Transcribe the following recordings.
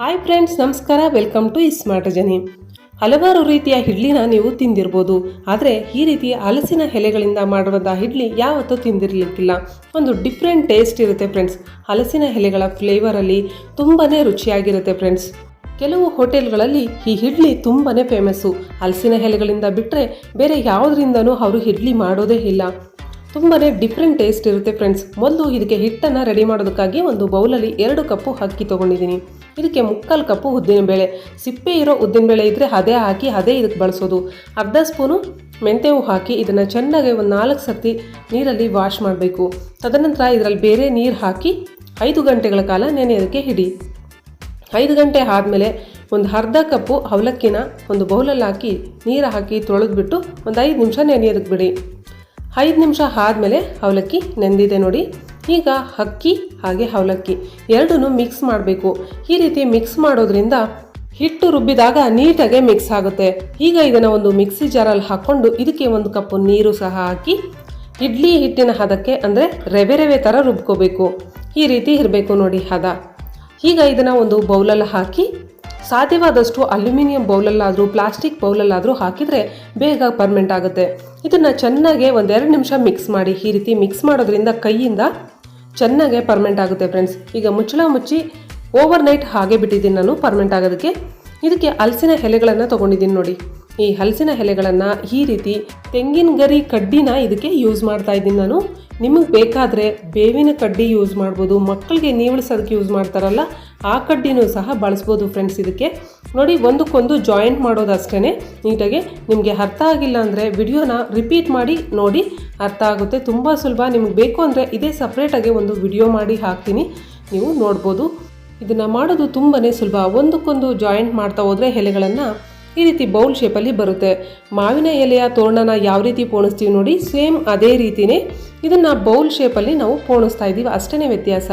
Hi friends, ನಮಸ್ಕಾರ. Welcome to ismartrajani. ಹಲವಾರು ರೀತಿಯ ಇಡ್ಲಿನ ನೀವು ತಿಂದಿರ್ಬೋದು, ಆದರೆ ಈ ರೀತಿ ಹಲಸಿನ ಎಲೆಗಳಿಂದ ಮಾಡುವಂಥ ಇಡ್ಲಿ ಯಾವತ್ತೂ ತಿಂದಿರಲಿಕ್ಕಿಲ್ಲ. ಒಂದು ಡಿಫ್ರೆಂಟ್ ಟೇಸ್ಟ್ ಇರುತ್ತೆ ಫ್ರೆಂಡ್ಸ್. ಹಲಸಿನ ಎಲೆಗಳ ಫ್ಲೇವರಲ್ಲಿ ತುಂಬಾ ರುಚಿಯಾಗಿರುತ್ತೆ ಫ್ರೆಂಡ್ಸ್. ಕೆಲವು ಹೋಟೆಲ್ಗಳಲ್ಲಿ ಈ ಇಡ್ಲಿ ತುಂಬಾ ಫೇಮಸ್ಸು. ಹಲಸಿನ ಎಲೆಗಳಿಂದ ಬಿಟ್ಟರೆ ಬೇರೆ ಯಾವುದರಿಂದನೂ ಅವರು ಇಡ್ಲಿ ಮಾಡೋದೇ ಇಲ್ಲ. ತುಂಬಾ ಡಿಫ್ರೆಂಟ್ ಟೇಸ್ಟ್ ಇರುತ್ತೆ ಫ್ರೆಂಡ್ಸ್. ಮೊದಲು ಇದಕ್ಕೆ ಹಿಟ್ಟನ್ನು ರೆಡಿ ಮಾಡೋದಕ್ಕಾಗಿ ಒಂದು ಬೌಲಲ್ಲಿ 2 ಕಪ್ಪು ಅಕ್ಕಿ ತೊಗೊಂಡಿದ್ದೀನಿ. ಇದಕ್ಕೆ 3/4 ಕಪ್ಪು ಉದ್ದಿನಬೇಳೆ, ಸಿಪ್ಪೆ ಇರೋ ಉದ್ದಿನಬೇಳೆ ಇದ್ದರೆ ಅದೇ ಹಾಕಿ ಅದೇ ಇದಕ್ಕೆ ಬಳಸೋದು. ಅರ್ಧ ಸ್ಪೂನು ಮೆಂತ್ಯವು ಹಾಕಿ ಇದನ್ನು ಚೆನ್ನಾಗಿ ಒಂದು 4 ಸರ್ತಿ ನೀರಲ್ಲಿ ವಾಶ್ ಮಾಡಬೇಕು. ತದನಂತರ ಇದರಲ್ಲಿ ಬೇರೆ ನೀರು ಹಾಕಿ 5 ಗಂಟೆಗಳ ಕಾಲ ನೆನೆಯೋದಕ್ಕೆ ಇಡಿ. 5 ಗಂಟೆ ಆದಮೇಲೆ ಒಂದು ಅರ್ಧ ಕಪ್ಪು ಅವಲಕ್ಕಿನ ಒಂದು ಬೌಲಲ್ಲಿ ಹಾಕಿ ನೀರು ಹಾಕಿ ತೊಳೆದ್ಬಿಟ್ಟು ಒಂದು 5 ನಿಮಿಷ ನೆನೆಯೋದಕ್ಕೆ ಬಿಡಿ. 5 ನಿಮಿಷ ಆದಮೇಲೆ ಅವಲಕ್ಕಿ ನೆಂದಿದೆ ನೋಡಿ. ಈಗ ಅಕ್ಕಿ ಹಾಗೆ ಅವಲಕ್ಕಿ ಎರಡನ್ನೂ ಮಿಕ್ಸ್ ಮಾಡಬೇಕು. ಈ ರೀತಿ ಮಿಕ್ಸ್ ಮಾಡೋದ್ರಿಂದ ಹಿಟ್ಟು ರುಬ್ಬಿದಾಗ ನೀಟಾಗೆ ಮಿಕ್ಸ್ ಆಗುತ್ತೆ. ಈಗ ಇದನ್ನು ಒಂದು ಮಿಕ್ಸಿ ಜಾರಲ್ಲಿ ಹಾಕ್ಕೊಂಡು ಇದಕ್ಕೆ 1 ಕಪ್ಪು ನೀರು ಸಹ ಹಾಕಿ ಇಡ್ಲಿ ಹಿಟ್ಟಿನ ಹದಕ್ಕೆ ಅಂದರೆ ರವೆ ಥರ ರುಬ್ಕೋಬೇಕು. ಈ ರೀತಿ ಇರಬೇಕು ನೋಡಿ ಹದ. ಈಗ ಇದನ್ನು ಒಂದು ಬೌಲಲ್ಲಿ ಹಾಕಿ ಸಾಧ್ಯವಾದಷ್ಟು ಅಲ್ಯೂಮಿನಿಯಂ ಬೌಲಲ್ಲಾದರೂ ಪ್ಲಾಸ್ಟಿಕ್ ಬೌಲಲ್ಲಾದರೂ ಹಾಕಿದರೆ ಬೇಗ ಪರ್ಮೆಂಟ್ ಆಗುತ್ತೆ. ಇದನ್ನು ಚೆನ್ನಾಗೆ 1-2 ನಿಮಿಷ ಮಿಕ್ಸ್ ಮಾಡಿ. ಈ ರೀತಿ ಮಿಕ್ಸ್ ಮಾಡೋದ್ರಿಂದ ಕೈಯಿಂದ ಚೆನ್ನಾಗೆ ಪರ್ಮೆಂಟ್ ಆಗುತ್ತೆ ಫ್ರೆಂಡ್ಸ್. ಈಗ ಮುಚ್ಚಳ ಮುಚ್ಚಿ ಓವರ್ ನೈಟ್ ಹಾಗೆ ಬಿಟ್ಟಿದ್ದೀನಿ ನಾನು ಪರ್ಮೆಂಟ್ ಆಗೋದಕ್ಕೆ. ಇದಕ್ಕೆ ಹಲಸಿನ ಎಲೆಗಳನ್ನು ತೊಗೊಂಡಿದ್ದೀನಿ ನೋಡಿ. ಈ ಹಲಸಿನ ಎಲೆಗಳನ್ನು ಈ ರೀತಿ ತೆಂಗಿನ ಗರಿ ಕಡ್ಡಿನ ಇದಕ್ಕೆ ಯೂಸ್ ಮಾಡ್ತಾ ಇದ್ದೀನಿ ನಾನು. ನಿಮಗೆ ಬೇಕಾದರೆ ಬೇವಿನ ಕಡ್ಡಿ ಯೂಸ್ ಮಾಡ್ಬೋದು. ಮಕ್ಕಳಿಗೆ ನೀವಳಿಸೋದಕ್ಕೆ ಯೂಸ್ ಮಾಡ್ತಾರಲ್ಲ ಆ ಕಡ್ಡಿನೂ ಸಹ ಬಳಸ್ಬೋದು ಫ್ರೆಂಡ್ಸ್. ಇದಕ್ಕೆ ನೋಡಿ ಒಂದಕ್ಕೊಂದು ಜಾಯಿಂಟ್ ಮಾಡೋದು ಅಷ್ಟೇ ನೀಟಾಗಿ. ನಿಮಗೆ ಅರ್ಥ ಆಗಿಲ್ಲ ಅಂದರೆ ವಿಡಿಯೋನ ರಿಪೀಟ್ ಮಾಡಿ ನೋಡಿ, ಅರ್ಥ ಆಗುತ್ತೆ. ತುಂಬ ಸುಲಭ. ನಿಮಗೆ ಬೇಕು ಅಂದರೆ ಇದೇ ಸಪ್ರೇಟಾಗಿ ಒಂದು ವಿಡಿಯೋ ಮಾಡಿ ಹಾಕ್ತೀನಿ, ನೀವು ನೋಡ್ಬೋದು. ಇದನ್ನು ಮಾಡೋದು ತುಂಬಾ ಸುಲಭ. ಒಂದಕ್ಕೊಂದು ಜಾಯಿಂಟ್ ಮಾಡ್ತಾ ಹೋದರೆ ಎಲೆಗಳನ್ನು ಈ ರೀತಿ ಬೌಲ್ ಶೇಪಲ್ಲಿ ಬರುತ್ತೆ. ಮಾವಿನ ಎಲೆಯ ತೋರಣನ ಯಾವ ರೀತಿ ಪೋಣಿಸ್ತೀವಿ ನೋಡಿ, ಸೇಮ್ ಅದೇ ರೀತಿಯೇ ಇದನ್ನು ಬೌಲ್ ಶೇಪಲ್ಲಿ ನಾವು ಪೋಣಿಸ್ತಾ ಇದ್ದೀವಿ, ಅಷ್ಟೇ ವ್ಯತ್ಯಾಸ.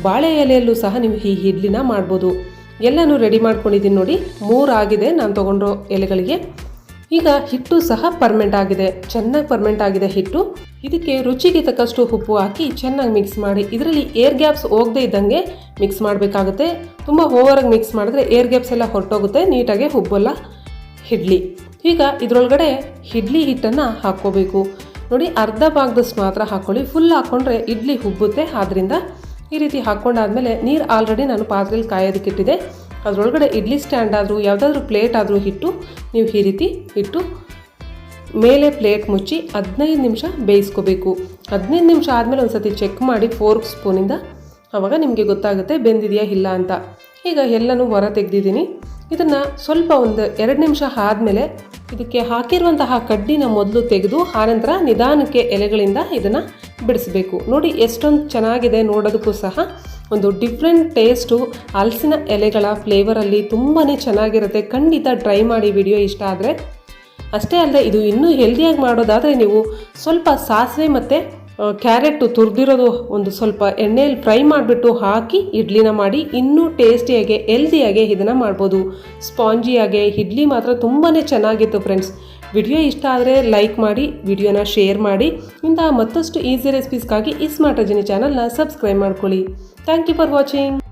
ಬಾಳೆ ಎಲೆಯಲ್ಲೂ ಸಹ ನೀವು ಈ ಇಡ್ಲಿನ ಮಾಡ್ಬೋದು. ಎಲ್ಲನೂ ರೆಡಿ ಮಾಡ್ಕೊಂಡಿದ್ದೀನಿ ನೋಡಿ. 3 ಆಗಿದೆ ನಾನು ತೊಗೊಂಡಿರೋ ಎಲೆಗಳಿಗೆ. ಈಗ ಹಿಟ್ಟು ಸಹ ಪರ್ಮೆಂಟ್ ಆಗಿದೆ, ಚೆನ್ನಾಗಿ ಪರ್ಮೆಂಟ್ ಆಗಿದೆ ಹಿಟ್ಟು. ಇದಕ್ಕೆ ರುಚಿಗೆ ತಕ್ಕಷ್ಟು ಉಪ್ಪು ಹಾಕಿ ಚೆನ್ನಾಗಿ ಮಿಕ್ಸ್ ಮಾಡಿ. ಇದರಲ್ಲಿ ಏರ್ ಗ್ಯಾಪ್ಸ್ ಹೋಗದೆ ಇದ್ದಂಗೆ ಮಿಕ್ಸ್ ಮಾಡಬೇಕಾಗುತ್ತೆ. ತುಂಬ ಓವರಾಗಿ ಮಿಕ್ಸ್ ಮಾಡಿದ್ರೆ ಏರ್ ಗ್ಯಾಪ್ಸ್ ಎಲ್ಲ ಹೊರಟೋಗುತ್ತೆ, ನೀಟಾಗಿ ಉಬ್ಬಲ್ಲ ಇಡ್ಲಿ. ಈಗ ಇದರೊಳಗಡೆ ಇಡ್ಲಿ ಹಿಟ್ಟನ್ನು ಹಾಕ್ಕೋಬೇಕು ನೋಡಿ. ಅರ್ಧ ಭಾಗದಷ್ಟು ಮಾತ್ರ ಹಾಕ್ಕೊಳ್ಳಿ, ಫುಲ್ ಹಾಕ್ಕೊಂಡ್ರೆ ಇಡ್ಲಿ ಉಬ್ಬುತ್ತೆ. ಆದ್ದರಿಂದ ಈ ರೀತಿ ಹಾಕ್ಕೊಂಡಾದ್ಮೇಲೆ ನೀರು ಆಲ್ರೆಡಿ ನಾನು ಪಾತ್ರೆಯಲ್ಲಿ ಕಾಯೋದಕ್ಕೆ ಇಟ್ಟಿದೆ. ಅದರೊಳಗಡೆ ಇಡ್ಲಿ ಸ್ಟ್ಯಾಂಡ್ ಆದರೂ ಯಾವುದಾದ್ರೂ ಪ್ಲೇಟ್ ಆದರೂ ಇಟ್ಟು ನೀವು ಈ ರೀತಿ ಇಟ್ಟು ಮೇಲೆ ಪ್ಲೇಟ್ ಮುಚ್ಚಿ 15 ನಿಮಿಷ ಬೇಯಿಸ್ಕೋಬೇಕು. 15 ನಿಮಿಷ ಆದಮೇಲೆ ಒಂದು ಸತಿ ಚೆಕ್ ಮಾಡಿ ಫೋರ್ಕ್ ಸ್ಪೂನಿಂದ, ಆವಾಗ ನಿಮಗೆ ಗೊತ್ತಾಗುತ್ತೆ ಬೆಂದಿದೆಯಾ ಇಲ್ಲ ಅಂತ. ಈಗ ಎಲ್ಲನೂ ಹೊರ ತೆಗೆದಿದ್ದೀನಿ. ಇದನ್ನು ಸ್ವಲ್ಪ ಒಂದು 2 ನಿಮಿಷ ಆದಮೇಲೆ ಇದಕ್ಕೆ ಹಾಕಿರುವಂತಹ ಕಡ್ಡಿನ ಮೊದಲು ತೆಗೆದು ಆನಂತರ ನಿಧಾನಕ್ಕೆ ಎಲೆಗಳಿಂದ ಇದನ್ನು ಬಿಡಿಸಬೇಕು. ನೋಡಿ ಎಷ್ಟೊಂದು ಚೆನ್ನಾಗಿದೆ ನೋಡೋದಕ್ಕೂ ಸಹ. ಒಂದು ಡಿಫ್ರೆಂಟ್ ಟೇಸ್ಟು ಹಲಸಿನ ಎಲೆಗಳ ಫ್ಲೇವರಲ್ಲಿ ತುಂಬಾ ಚೆನ್ನಾಗಿರುತ್ತೆ. ಖಂಡಿತ ಟ್ರೈ ಮಾಡಿ ವಿಡಿಯೋ ಇಷ್ಟ ಆದರೆ. ಅಷ್ಟೇ ಅಲ್ಲದೆ ಇದು ಇನ್ನೂ ಹೆಲ್ದಿಯಾಗಿ ಮಾಡೋದಾದರೆ ನೀವು ಸ್ವಲ್ಪ ಸಾಸಿವೆ ಮತ್ತು ಕ್ಯಾರೆಟು ತುರಿದಿರೋದು ಒಂದು ಸ್ವಲ್ಪ ಎಣ್ಣೆಯಲ್ಲಿ ಫ್ರೈ ಮಾಡಿಬಿಟ್ಟು ಹಾಕಿ ಇಡ್ಲಿನ ಮಾಡಿ ಇನ್ನೂ ಟೇಸ್ಟಿಯಾಗಿ ಹೆಲ್ದಿಯಾಗಿ ಇದನ್ನು ಮಾಡ್ಬೋದು. ಸ್ಪಾಂಜಿಯಾಗೆ ಇಡ್ಲಿ ಮಾತ್ರ ತುಂಬಾ ಚೆನ್ನಾಗಿತ್ತು ಫ್ರೆಂಡ್ಸ್. ವಿಡಿಯೋ ಇಷ್ಟ ಆದರೆ ಲೈಕ್ ಮಾಡಿ, ವಿಡಿಯೋನ ಶೇರ್ ಮಾಡಿ. ಇಂತಹ ಮತ್ತಷ್ಟು ಈಸಿ ರೆಸಿಪೀಸ್ಗಾಗಿ ismartrajani ಚಾನಲ್ನ ಸಬ್ಸ್ಕ್ರೈಬ್ ಮಾಡ್ಕೊಳ್ಳಿ. Thank you for watching.